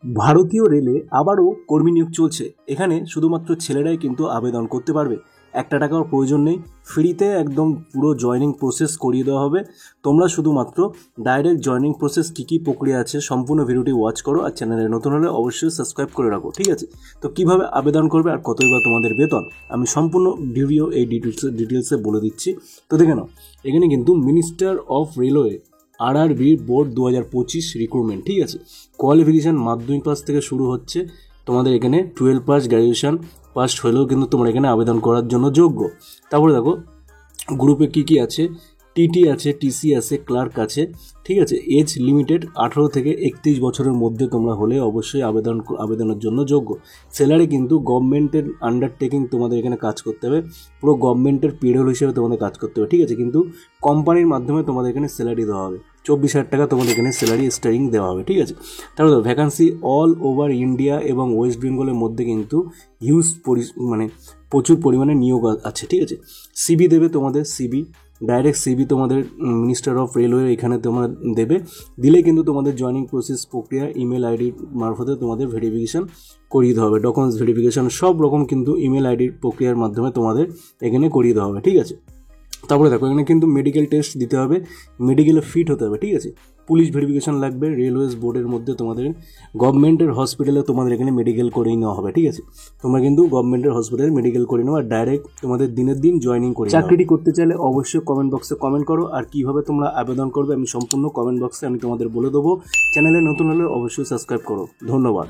ভারতীয় রেলে আবারও কর্মী নিয়োগ চলছে। এখানে শুধুমাত্র ছেলেরাই কিন্তু আবেদন করতে পারবে। একটা টাকার প্রয়োজন নেই, ফ্রিতে একদম পুরো জয়নিং প্রসেস করিয়ে দেওয়া হবে। তোমরা শুধুমাত্র ডাইরেক্ট জয়নিং প্রসেস কী কী প্রক্রিয়া আছে সম্পূর্ণ ভিডিওটি ওয়াচ করো, আর চ্যানেলে নতুন হলে অবশ্যই সাবস্ক্রাইব করে রাখো, ঠিক আছে? তো কীভাবে আবেদন করবে আর কতই বা তোমাদের বেতন, আমি সম্পূর্ণ ভিডিও এই ডিটেলসে বলে দিচ্ছি। তো দেখে নাও, এখানে কিন্তু minister of railway RRB board 2025 recruitment, ঠিক আছে? কোয়ালিফিকেশান মাধ্যমিক পাস থেকে শুরু হচ্ছে। তোমাদের এখানে 12 পাস, গ্র্যাজুয়েশন পাস হলেও কিন্তু তোমরা এখানে আবেদন করার জন্য যোগ্য। তারপরে দেখো গ্রুপে কী কী আছে, টিটি আছে, টিসি আছে, ক্লার্ক আছে, ঠিক আছে? এজ লিমিটেড 18 থেকে 31 বছরের মধ্যে তোমরা হলে অবশ্যই আবেদনের জন্য যোগ্য। স্যালারি কিন্তু গভর্নমেন্টের আন্ডারটেকিং তোমাদের এখানে কাজ করতে হবে, পুরো গভর্নমেন্টের পেরোল হিসেবে তোমাদের কাজ করতে হবে, ঠিক আছে? কিন্তু কোম্পানির মাধ্যমে তোমাদের এখানে স্যালারি দেওয়া হবে, 24,000 টাকা তোমাদের এখানে স্যালারি স্টারিং দেওয়া হবে, ঠিক আছে? তারপরে দেখো ভ্যাকান্সি অল ওভার ইন্ডিয়া এবং ওয়েস্ট বেঙ্গলের মধ্যে কিন্তু প্রচুর পরিমাণে নিয়োগ আছে, ঠিক আছে? সিবি দেবে তোমাদের, ডাইরেক্ট সিবি তোমাদের মিনিস্টার অফ রেলওয়ে এখানে তোমরা দেবে। দিলে কিন্তু তোমাদের জয়নিং প্রসেস প্রক্রিয়া ইমেল আইডির মারফতে তোমাদের ভেরিফিকেশান করিয়ে দেওয়া হবে, ডকুমেন্টস ভেরিফিকেশান সব রকম কিন্তু ইমেল আইডির প্রক্রিয়ার মাধ্যমে তোমাদের এখানে করিয়ে দেওয়া হবে, ঠিক আছে? তারপরে দেখো এখানে কিন্তু মেডিকেল টেস্ট দিতে হবে, মেডিকেলে ফিট হতে হবে, ঠিক আছে? পুলিশ ভেরিফিকেশান লাগবে। রেলওয়েজ বোর্ডের মধ্যে তোমাদের গভর্নমেন্টের হসপিটালে তোমাদের এখানে মেডিকেল করেই নেওয়া হবে, ঠিক আছে? তোমরা কিন্তু গভর্নমেন্টের হসপিটালে মেডিকেল করে নেওয়া, আর ডাইরেক্ট তোমাদের দিনের দিন জয়নিং করে। চাকরিটি করতে চাইলে অবশ্যই কমেন্ট বক্সে কমেন্ট করো, আর কীভাবে তোমরা আবেদন করবে আমি সম্পূর্ণ কমেন্ট বক্সে আমি তোমাদের বলে দেবো। চ্যানেলে নতুন হলে অবশ্যই সাবস্ক্রাইব করো। ধন্যবাদ।